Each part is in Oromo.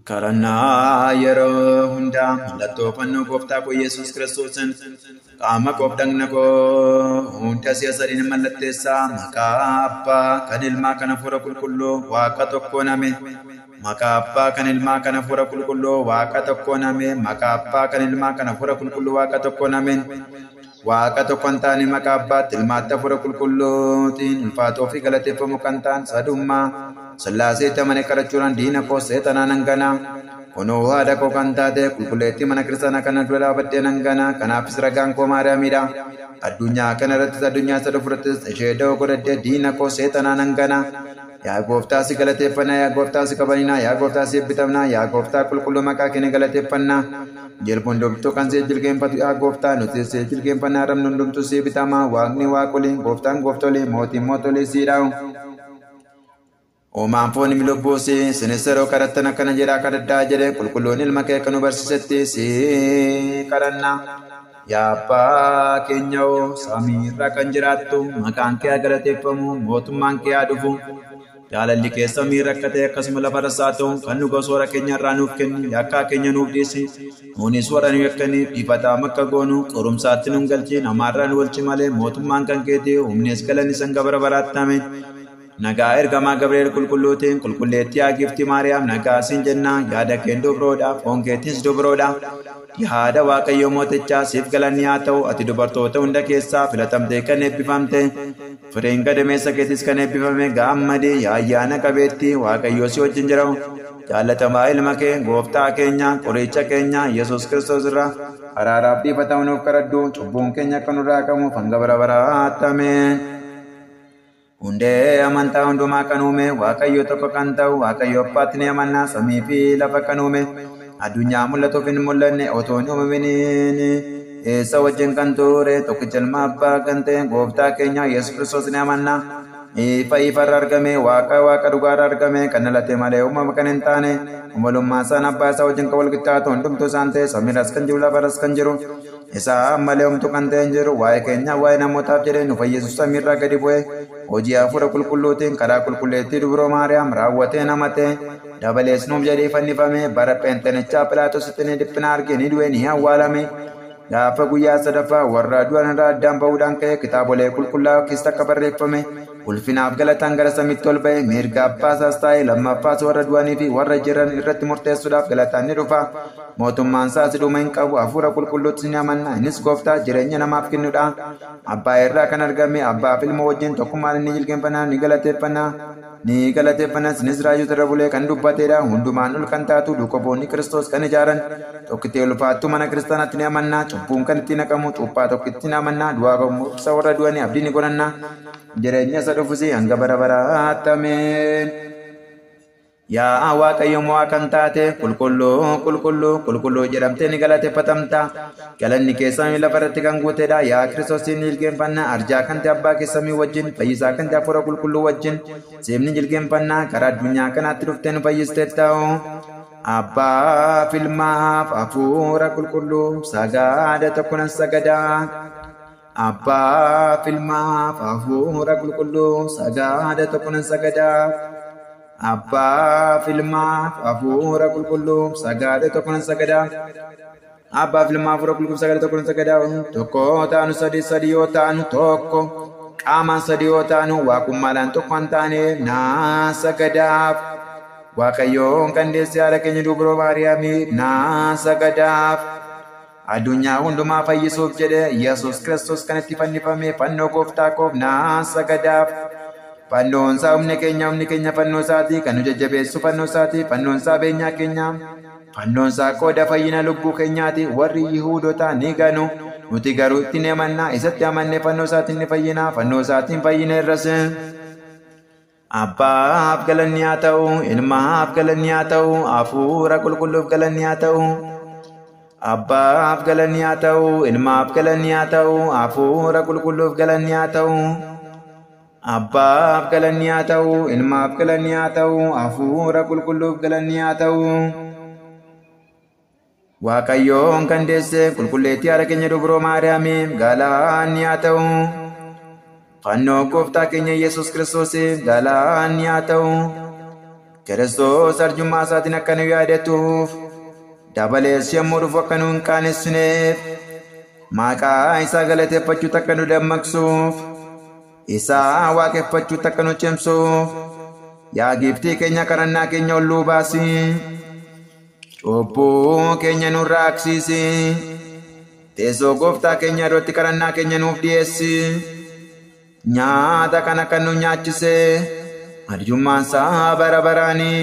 Karana yeroo hundaa mallattoo fannoo gooftaa koo Yesuus Kiristoosin qaama koof dhagna koo hunda si'a sadiin mallatteessaa maqaa Abbaa kan Ilmaa kan Hafuura Qulqulluu Waaqa tokkoon ameen. Maqaa Abbaa kan Ilmaa kan Hafuura Qulqulluu Waaqa tokkoon ameen. Maqaa Abbaa kan Ilmaa kan Hafuura Qulqulluu Waaqa tokkoon ameen. Waaqa tokkoon taane maqaa Abbaatti Ilmaatti Hafuura Qulqulluutiin ulfaatoo fi galateeffamu kan ta'an sadummaa Sillaaseetti amane kadhachuudhaan diina koo seexanaa nan gana. Kunoo haadha koo kan taate qulqulleettii mana kiristaanaa kana dura dhaabattee nan gana. Kanaafis ragaan koo Maariyaamiidha. Addunyaa kana irrattis addunyaa isa dhufuurrattis ishee da'oo godhadhee diina koo seexanaa nan gana. Yaa gooftaa si galateeffannaa, yaa gooftaa si kabajnaa, yaa gooftaa si eebbitamnaa, yaa gooftaa qulqulluu maqaa kee ni galateeffannaa. Jilba hundumtuu kan si jilgeenfatu yaa gooftaa nuti si jilgeenfannaa rabni hundumtuu si eebbitamaa. Waaqni waaqolii, gooftaan gooftolii, mootiin mootolii siidhaa'u. Uumaan foon milubbuusi sinis yeroo kadhattan akkana jedhaa kadhadhaa jedhe qulqulluun ilma kee kan nu barsiisetti si kadhanna. Yaa Abbaa keenya oo samii irra kan jiraattu maqaan kee haa galateeffamu mootummaan kee haa dhufu. Jaalalli kee samii irra akka ta'e akkasuma lafa irras haa ta'u kan nu gosoora keenya irraa nuuf kenni yakkaa keenya nuuf dhiisi. Nuunis warra nu yakkaniif dhiifataa akka goonu qorumsaatti nu hin galchiin hamaarraa nu oolchi malee mootummaan kan keeti humnis galanni san bara baraatti ameen. Nagaa ergamaa Gabriel qulqulluutiin qulqulleettii yaa giftii Maariyaam nagaa siin jenna yaada kee dubroodha foon keetiis dubroodha. Yaada Waaqayyoo mootichaa siif galanni haa ta'u ati dubartoota hunda keessaa filatamtee kan eebbifamte firiin gadameessa keetis kan eebbifame gaammadii yaa ayyaana qabeettii Waaqayyoo si wajjin jira. Jaallatamaa ilma kee gooftaa keenya qoricha keenya Yesuus Kiristoos irraa araaraaf dhiifama nuuf kadhadhu cubbuun keenya akka nurraa qabuuf hanga bara baraatti ameen. Hundee amantaa hundumaa kan uume Waaqayyo tokko kan ta'u Waaqayyo Abbaatti ni amanna samii fi lafa kan uume addunyaa mul'atuuf hin mul'anne otoo hin uumaminiin isa wajjin kan ture tokkicha ilma Abbaa kan ta'e gooftaa keenya Yesuus Kiristoos ni amanna. Ifa ifarra argame Waaqa dhugaarra argame kan dhalate malee uumama kan hin taane uumamummaa isaan Abbaa isaa wajjin kan wal qixxaatu hundumtuu isaan ta'e samiirras kan jiru lafarras kan jiru. Isa malee homtuu kan ta'e hin jiru waa'ee keenya waa'ee namootaaf jedhee nu fayyisu samiirraa gadi bu'e hojii hafuura qulqulluutiin karaa qulqulleettii dubroo Maariyaam raawwatee namate dabalees nuuf jedhee fannifame bara Pheenxenichaa Philaatoositti ni dhiphina argee ni du'e ni awwaalame. Gaafa guyyaa sadaffaa warra du'an irraa addaan ba'uudhaan ka'e kitaabolee qulqullaa'oo keessa akka barreeffame ulfinaaf galataan gara samiitti ol ba'e mirga abbaa isaas taa'e lammaffaas warra du'anii fi warra jiran irratti murteessuudhaaf galataan ni dhufa. Mootummaan isaas dhuma hin qabu hafuura qulqulluutti ni amanna innis gooftaa jireenya namaaf kennudha. Abbaa irraa kan argame abbaaf ilma wajjin tokkummaan ni jilgeenfanna ni galateeffanna sinis raajota irra bulee kan dubbateedha hundumaan ol kan taatu dhukkubboonni Kiristoos kan ijaaran tokkitti ulfaattuu mana kiristaanaatti ni amanna cubbuun kan itti naqamu cuuphaa tokkitti ni amanna du'aa gammoomsa warra du'anii abdii ni godhanna jireenya isa dhufus hanga bara baraatti ameen. Yaa Waaqayyo mo'aa kan taate qulqulluu jedhamtee ni galateeffatamta. Galanni kee samii lafarratti kan guuteedha. Yaa Kiristoos ni jilgeenfanna arjaa kan ta'e abbaa kee samii wajjin fayyisaa kan ta'e hafuura qulqulluu wajjin siif ni jilgeenfanna karaa addunyaa kanaatti dhuftee nu fayyisteetta. Abbaaf ilmaaf hafuura qulqulluu sagaada tokko nan sagada. Abbaaf ilmaaf hafuura qulqulluu sagaada tokko nan sagada. Abbaaf ilmaaf hafuura qulqulluu sagaada tokko nan sagada. Abbaaf ilmaaf hafuura qulqulluu sagaada tokko nan sagada. Tokko taanu sadii yoo taanu tokko qaamaan sadii yoo taanu waaqummaadhaan tokko hin taane naa sagadaaf. Waaqayyoon kan deesse haadha keenya dubroo Maariyaamiif naa sagadaaf. Addunyaa hundumaa fayyisuuf jedhe Yesuus Kiristoos kan itti fannifame fannoo gooftaa koof naa sagadaaf. Fannoon isaa humni keenya fannoo isaatii kan nu jajjabeessu fannoo isaatii fannoon isaa beenyaa keenya fannoon isaa qooda fayyina lubbuu keenyaati warri Yihuudotaa ni ganu nuti garuu itti ni amanna isatti amannee fannoo isaatiin ni fayyina fannoo isaatiin fayyina irras. Abbaaf galanni haa ta'u ilmaaf galanni haa ta'u hafuura qulqulluuf galanni haa ta'u. Abbaaf galanni haa ta'u ilmaaf galanni haa ta'u hafuura qulqulluuf galanni haa ta'u. Abbaaf galanni haa ta'u ilmaaf galanni haa ta'u hafuura qulqulluuf galanni haa ta'u. Waaqayyoon kan deesse qulqulleettii haadha keenya dubroo Maariyaamiif galanni haa ta'u. Fannoo gooftaa keenya Yesuus Kiristoosiif galanni haa ta'u. Kiristoos arjummaa isaatiin akka nu yaadatuuf dabalees yommuu dhufu akka nu hin qaanessineef maqaa isaa galateeffachuutti akka nu dammaqsuuf isaa waaqeffachuutti akka nu cimsuuf yaa giiftii keenya kadhannaa keenya olluu baasi cubbuu keenya nurraa aksiisi teessoo gooftaa keenya irratti kadhannaa keenya nuuf dhiyeessi nyaata kana kan nu nyaachise arjummaan isaa bara baraanii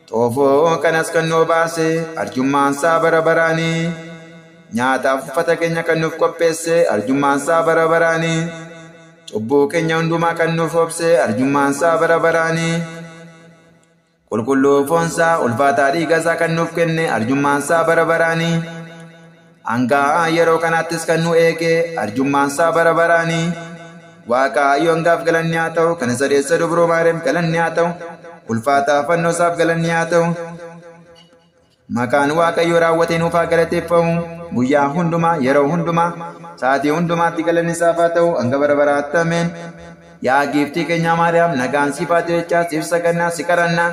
xoofoo kanas kan nu baase arjummaan isaa bara baraanii nyaataaf uffata keenya kan nuuf qopheesse arjummaan isaa bara baraanii cubbuu keenya hundumaa kan nuuf obse arjummaan isaa bara baraanii qulqulluu foon isaa ulfaataa dhiiga isaa kan nuuf kenne arjummaan isaa bara baraanii hangaa yeroo kanaattis kan nu eege arjummaan isaa bara baraanii Waaqayyo hangaaf galanni haa ta'u kan isa deessa dubroo Maariyaam galanni haa ta'u ulfaataa fannoo isaaf galanni haa ta'u maqaan Waaqayyo raawwatee nuuf haa galateeffamu guyyaa hundumaa yeroo hundumaa sa'aatii hundumaatti galanni isaaf haa ta'u hanga bara baraatti ameen. Yaa giiftii keenya Maariyaam nagaan siif haa ta'u jechaa siif sagannaa si kadhannaa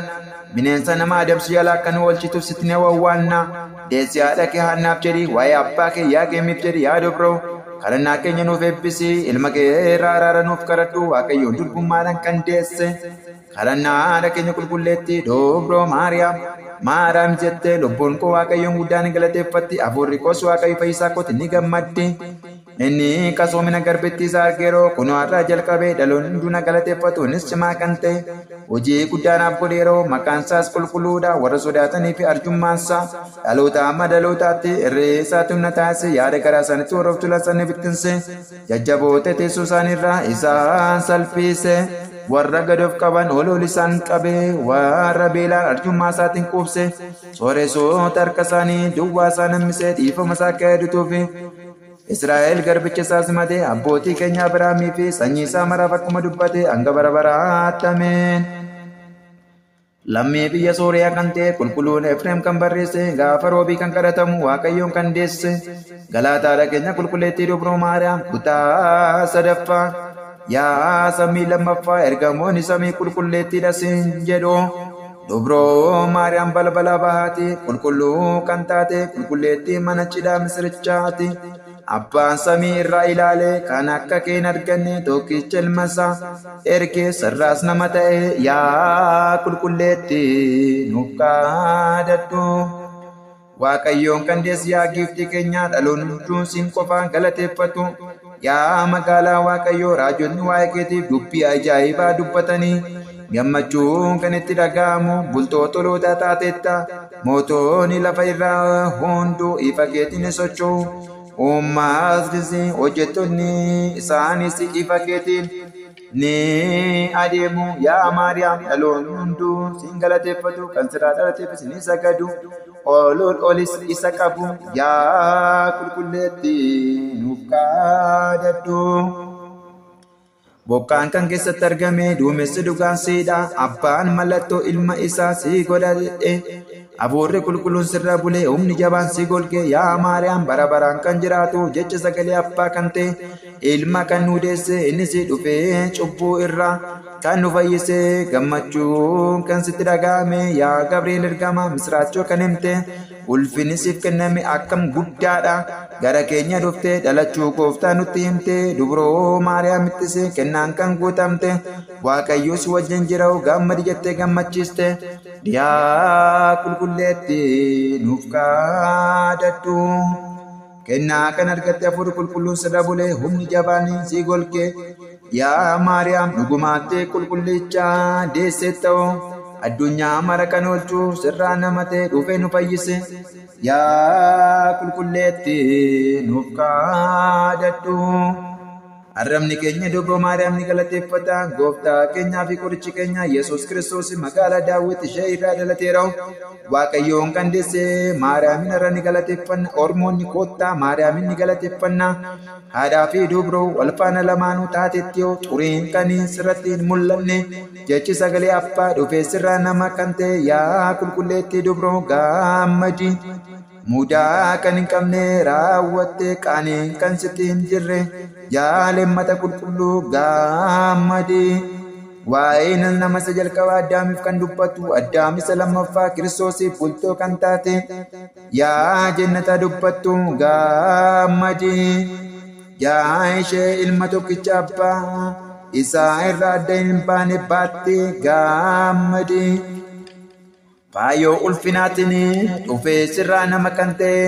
bineensa nama adamsu jalaa akka nu oolchituuf sitti na wawwaannaa deessi haadha kee Haannaaf jedhi waa'ee abbaa kee yaa Geemmiif jedhi yaa Dubroo kadhannaa keenya nuuf eebbisi ilma kee irraa araara nuuf kadhadhu Waaqayyoon durbummaadhaan kan deesse kadhannaa haadha keenya qulqulleetti Dubroo Maariyaam jettee lubbuun koo Waaqayyoon guddaan galateeffatti hafuurri koos Waaqayyo fayyisaa kooti ni gammaddi. Inni qasoomina garbittii isaa argeeroo kunoo har'aa jalqabee dhaloonni hunduu galateeffatu innis cimaa kan ta'e hojii guddaanaaf godheeroo maqaan isaas qulqulluudha warra sodaatanii fi arjummaan isaa dhaloota amma dhalootaatti irree isaatti humna taasise yaada garaa isaaniitti warra of tulan bittinse jajjaboota teessoo isaaniirraa isaan salphise warra gad of qaban ol isaan qabee warra beelaan arjummaa isaatiin quubse sooressoota harka isaanii duwwaa isaan hammisee dhiifama isaa akka yaadatuufi Israa'el garbicha isaa simatee abbootii keenya Abiraamii fi sanyii isaa maraaf akkuma dubbate hanga bara baraatti ameen. Lammii biyya Sooriyaa kan ta'e qulqulluun Efreem kan barreesse gaafa roobii kan kadhatamu Waaqayyoon kan deesse galaataadha keenya qulqulleettii Dubroo Maariyaam kutaa sadaffaa yaa samii lammaffaa ergamoonni samii qulqulleettiidha siin jedhu Dubroo Maariyaam balbala bahaati qulqulluu kan taate qulqulleettii mana cidhaa misirichaati. Abbaan samii irraa ilaalee kan akka keen arganne tokkicha ilma isaa ergee sarraas nama ta'e yaa qulqulleetti nuuf kadhadhu. Waaqayyoon kan deesse yaa giiftii keenya dhaloonni hunduun siin qofaan galateeffatu yaa magaalaa Waaqayyoo raajonni waa'ee keetiif dubbii ajaa'ibaa dubbatanii gammachuun kan itti dhaga'amu bultoo tolootaa taatetta mootonni lafa irraa hunduu ifa keetiin socho'u. Uummatni hojjettoonni isaanis ifa keetiin ni adeemu yaa Maariyaam dhaloonni hunduu siin galateeffatu kan sirraa dhalateefis ni sagadu olis isa qabu yaa qulqulleetti nuuf kadhadhu. Bokkaan kan keessatti argame duumessi dhugaansiidha abbaan mallattoo ilma isaa si godhate. Hafuurri qulqulluun sirra bulee humni jabaan si golge yaa Maariyaam bara baraan kan jiraatu jecha sagalee abbaa kan ta'e ilma kan nu deesse inni si dhufee cubbuu irraa kan nu fayyise gammachuun kan sitti dhaga'ame yaa Gabriel ergama misraachoo kan himte ulfinni siif kenname akkam guddaadha gara keenya dhuftee dhalachuu gooftaa nutti himte Dubroo Maariyaamitti kennaan kan guutamte Waaqayyo si wajjin jira gammadi jettee gammachiiste yaa qulqulleetti nuuf kadhadhu. Kennaa kan argatte hafuurri qulqulluun sirra bulee humni jabaan si golge yaa Maariyaam dhugumaatti qulqullicha deesse ta'u addunyaa mara kan oolchuu sirraa nama ta'e dhufee nu fayyise yaa qulqulleetti nuuf kadhadhu. Arrabni keenya Dubroo Maariyaam ni galateeffata gooftaa keenyaa fi qorichi keenya Yesuus Kiristoos magaalaa Daawit ishee irraa dhalateera. Waaqayyoon kan deesse Maariyaamin irra ni galateeffanna Ormoonni koottaa Maariyaamin ni galateeffanna haadhaa fi Dubroo wal faana lamaanuu taatetti yoo xuriin kan sirratti hin mul'anne jechi sagalee abbaa dhufee sirraa nama kan ta'e yaa qulqulleetti Dubroo gammadi. Mudaa kan hin qabne raawwatte qaanii kan sitti hin jirre yaa leemmata qulqulluu gammadi. waa'ee nama isa jalqabaa Addaamiif kan dubbatu Addaam isa lammaffaa Kiristoosiif bultoo kan taate yaa jannata dubbattu gammadi yaa ishee ilma tokkicha abbaa isaa irraa adda hin baane baatte gammadi faayoo ulfinaatiin dhufee sirraa nama kan ta'e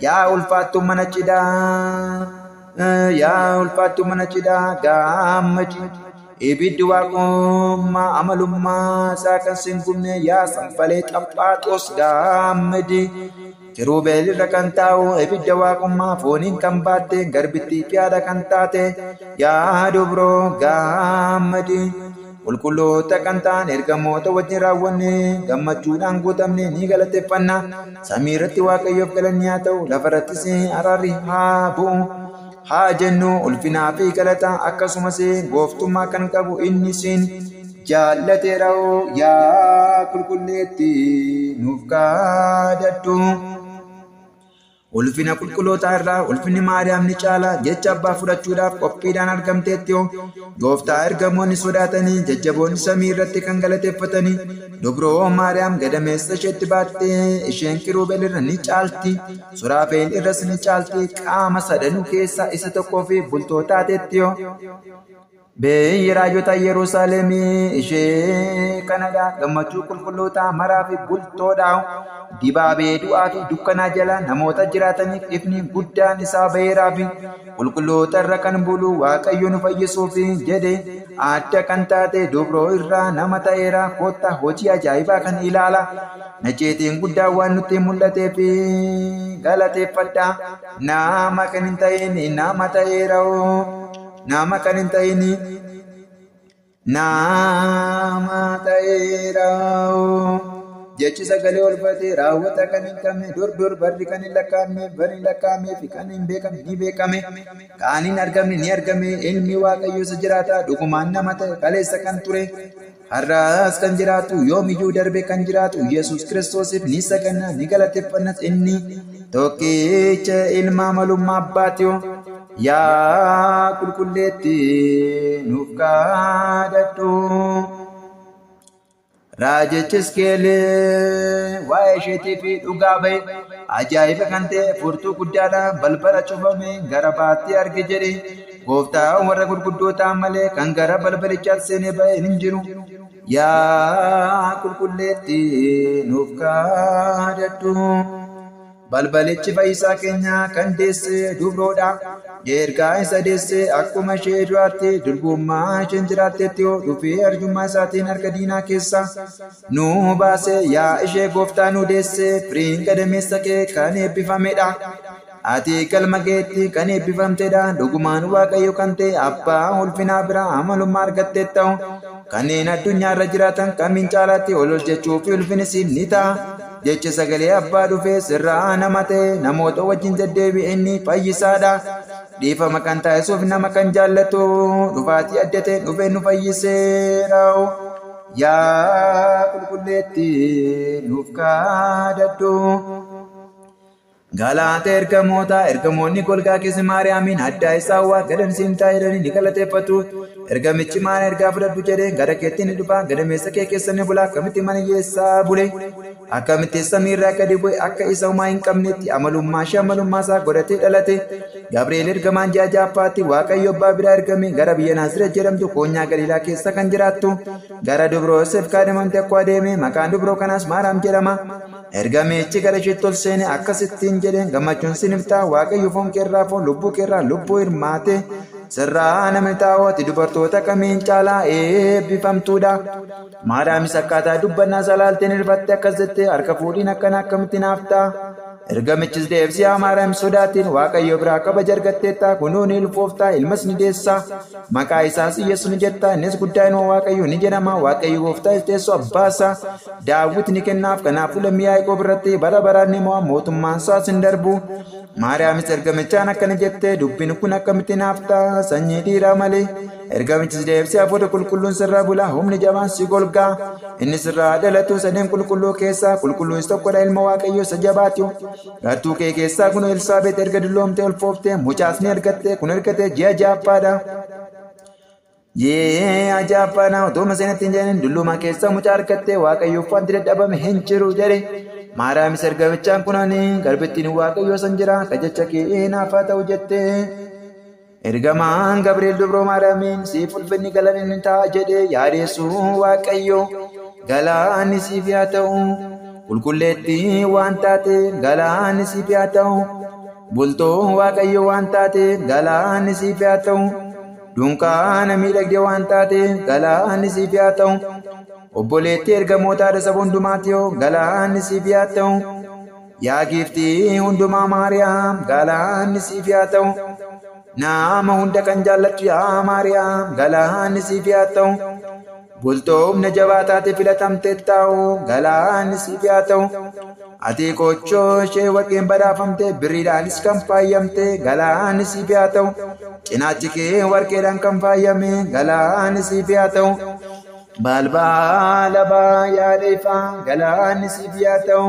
yaa ulfaattu mana cidhaa gammadi ibiddi waaqummaa amalummaa isaa kan sin gubne yaa sanfalee xaphaaxoos gammadi kiruubeel irra kan taa'u ibidda waaqummaa fooniin kan baatte garbittii fi haadha kan taate yaa dubroo gammadi qulqulloota kan ta'an ergamoota wajjin raawwanne gammachuudhaan guutamne ni galateeffanna samii irratti waaqayyoof galanni haa ta'u lafarrattis araarri haa bu'u haa jennu ulfinaa fi galata akkasumas gooftummaa kan qabu inni sin jaallateera yaa qulqulleetti nuuf kaadadhu. Ulfina qulqulloota irraa ulfinni Maariyaam ni caala jecha abbaa fudhachuudhaaf qophiidhaan argamteetti gooftaa ergamoonni sodaatanii jajjaboonni samii irratti kan galateeffatanii dubroo Maariyaam gadameessa isheetti baattee isheen kiruubeel irra ni caalti suraafeel irras ni caalti qaama sadanuu keessaa isa tokkoo fi bultoo taateetti biyyi raajota Yerusaalemii ishee kanadha gammachuu qulqulloota maraa fi bultoodha dibaabee du'aa fi dukkanaa jala namoota jiraataniif ifni guddaan isaa ba'eeraa fi qulqulloota irra kan bulu waaqayyo nu fayyisuuf jedhe adda kan taate dubroo irraa nama ta'eera kottaa hojii ajaa'ibaa kan ilaala naceetiin guddaa waan nutti mul'atee fi galateeffadha nama kan hin ta'in nama ta'eera nama kan hin ta'in nama ta'eera jechi sagalee olfate raawwata kan hin qabne dur barri kan hin lakkaa'amne bari hin lakkaa'amee fi kan hin beekamne ni beekame kan hin argamne ni argame ilmi waaqayyo isa jiraata dhugumaan nama ta'e kaleessa kan ture har'aas kan jiraatu yoomiyyuu darbe kan jiraatu Yesuus Kiristoosiif ni saganna ni galateeffannas inni tokkicha ilma malummaa abbaati yaa qulqulleetti nuuf kaadadhu. Raajichi Hisqeel waa'ee isheetii fi dhugaa ba'e ajaa'iba kan ta'e furtuu guddaadhaan balbala cufame gara baatti arge jedhe gooftaa warra gurguddootaa malee kan gara balbalichaatti seenee ba'e hin jiru yaa qulqulleetti nuuf kaadadhu. Balbalichi fayyisaa keenya kan deesse dubroodha ergaa isa deesse akkuma ishee duraatti durbummaa isheen jiraattetti dhufee arjummaa isaatiin harka diinaa keessa nu baase yaa ishee gooftaa nu deesse firiin gadameessa kee kan eebbifamedha ati qalma keetti kan eebbifamtedha dhugumaan waaqayyo kan ta'e abbaa ulfinaa biraa amalummaa argattee ta'u kanneen addunyaarra jiraatan kamiin caalaatti ol jechuuf ulfinni siif ni ta'a. Jecha sagalee abbaa dhufee sirraa nama ta'e namoota wajjin deddeebi'e inni fayyisaadha. Dhiifama kan taasisuuf nama kan jaallatu dhufaatii adda ta'e dhufee nu fayyiseera. Yaa qulqulleetti nuuf kaadadhu. Galaata ergamoonni golgaa keessa Maariyaamiin addaa isaa waa gadansiin taa'edhanii ni galateeffatu. Ergamichi maal ergaa fudhadhu jedhee gara keetti ni dhufa gadameessa kee keessa ni bula akkamitti mana yeessaa bule akkamitti samiirraa gadi bu'e akka isa homaa hin qabnetti amalummaa isaa godhatee dhalate Gabriel ergamaan jaajappaatti waaqayyo abbaa biraa ergame gara biyya Naazreet jedhamtu koonyaa Galiilaa keessa kan jiraattu gara dubroo Yoosef kaadhimamte akka adeeme maqaan dubroo kanaas Maariyaam jedhama. Ergamichi gara isheetti ol seene akkasittiin jedheen gammachuun siif ta'a waaqayyo foon keerraa foon lubbuu keerraa lubbuu hirmaate sirraa namni taa'ooti dubartoota kamiin caalaa eebbifamtuudha. Maariyaamis akkaataa dubbannaa salaalteen irratti akkas jettee harka fuudhiin akkana akkamitti naaf ta'a. Ergamichis deebisee Maariyaam sodaatiin waaqayyo biraa kabaja argatteetta kunuun ni ulfooftaa ilmas ni deessa maqaa isaas Yesuus ni jetta innis guddaa inoo waaqayyo ni jedhama waaqayyo gooftaa teessoo abbaasa Daawit ni kennaaf kanaafuu lammii Yaaqoob irratti bara baraan ni mo'a mootummaan isaas hin darbu. Maariyaamis ergamichaan akkana jettee dubbiin kun akkamitti naaf ta'a sanyii dhiiraa malee. Ergamichis deebisee hafuura qulqulluun sirraa bula humni jabaan si golgaa inni sirraa dhalatu sadeen qulqulluu keessaa qulqulluunis tokkodha ilma waaqayyo isa jabaatu. Gartuu kee keessaa kun Elsaabeet erga dulloomtee ulfooftee mucaas ni argatte kun ergatee ji'a ja'affaadha. Yee ajaa'ibana utuma seenatti hin jedhin dulluma keessa mucaa harkattee waaqayyoof wanti dadhabame hin jiru jedhe. Maariyaamis ergamichaan kunanii garbittiin waaqayyoo san jira kajecha kee naaf haa ta'u jette. Ergamaan Gabriel dubroo Maariyaamiin siif ulfinni galanni ta'a jedhe yaadeessu waaqayyoo galanni siif haa ta'u. Qulqulleettii waan taate galanni siif haa ta'u. Bultoo waaqayyoo waan taate galanni siif haa ta'u. Dunkaana miidhagdee waan taate galanni siif haa ta'u. Obboleettii ergamoota saba hundumaatti galanni siif haa ta'u. Yaa giiftii hundumaa Maariyaam galanni siif haa ta'u. Nama hunda kan jaallattu yaa Maariyaam galanni siif haa ta'u. Bultoo humna jabaa taate filatamtee taa'u galanni siif haa ta'u. Ati qochoo ishee warqeen badhaafamte birriidhaanis kan faayamte galanni siif haa ta'u. Cinaachi kee warqeedhaan kan faayame galanni siif haa ta'u. Balbala baay'ee ifaa galanni siif haa ta'u.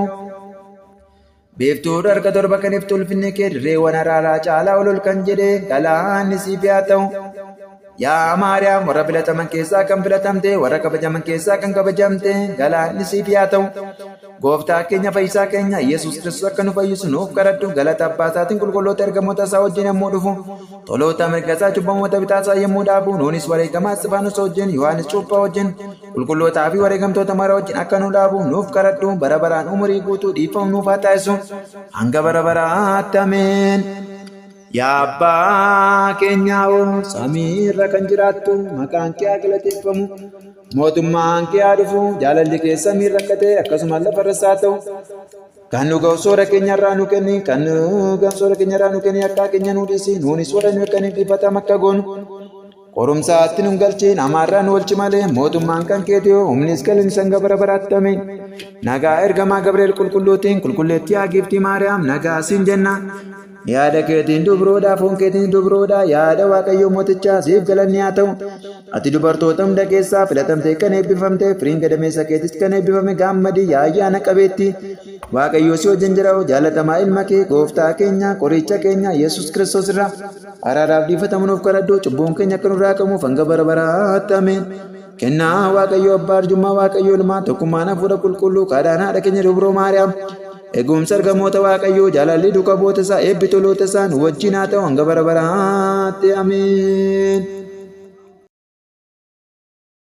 Beeftuu darga torba kan iftu ulfinni kee dirreewwan araaraa caalaa ol kan jedhe galanni siif haa ta'u. Yaa Maariyaam warra filataman keessaa kan filatamte warra kabajaman keessaa kan kabajamte galanni siif haa ta'u. Gooftaa keenya fayyisaa keenya Yesuus Kiristoos akka nu fayyisu nuuf kadhadhu galata abbaa isaatiin qulqulloota ergamoota isaa wajjin yommuu dhufu toloota mirga isaa cubbamoota bitaa isaa yommuu dhaabu nuunis wareegamaa Isxifaanos wajjin Yohaannis Cuuphaa wajjin qulqullootaa fi wareegamtoota mara wajjin akka nu dhaabu nuuf kadhadhu bara baraan umurii guutuu dhiifamu nuuf haa taasisu hanga bara baraatti ameen. Yaa abbaa keenyaa samii irra kan jiraattu maqaan kee haa galateeffamu. Mootummaan kee haa dhufu jaalalli kee samii irra akka ta'e akkasuma lafarras haa ta'u. Kan nu ga'u soora keenyarraa nu kenni kan nu ga'u soora keenyarraa nu kenni akka keenya nu dhiisi nuunis warra nu eeganiif dhiifama akka goonu. Qorumsaatti nu galchiin amaarraa nu oolchi malee mootummaan kan keeti humnis galanni hanga bara baraatti ameen. Nagaa ergamaa Gabriel qulqulluutiin qulqulleettii haa giiftii Maariyaam nagaa siin jenna. Yaada keetiin dubroodhaa foon keetiin dubroodhaa yaada waaqayyoo mootichaa siif galanni haa ta'u. Ati dubartoota hunda keessaa filatamtee kan eebbifamte firiin gadameessa keetis kan eebbifame gaammadii yaa ayyaana qabeetti. Waaqayyoo si wajjin jira jaalatamaa ilma kee gooftaa keenya qoricha keenya Yesuus Kiristoos irraa araaraaf dhiifama nuuf kadhadhu cubbuun keenya akka nurraa qabuuf hanga bara baraatti ameen. Kennaa waaqayyoo abbaa arjummaa waaqayyoo ilmaa tokkummaan hafuura qulqulluu kadhaan haadha keenya dubroo Maariyaam. Eegumsa ergamoota waaqayyoo jaalalli duuka boota isaa eebbi toloota isaa nu wajjin haa ta'u hanga bara baraatti ameen.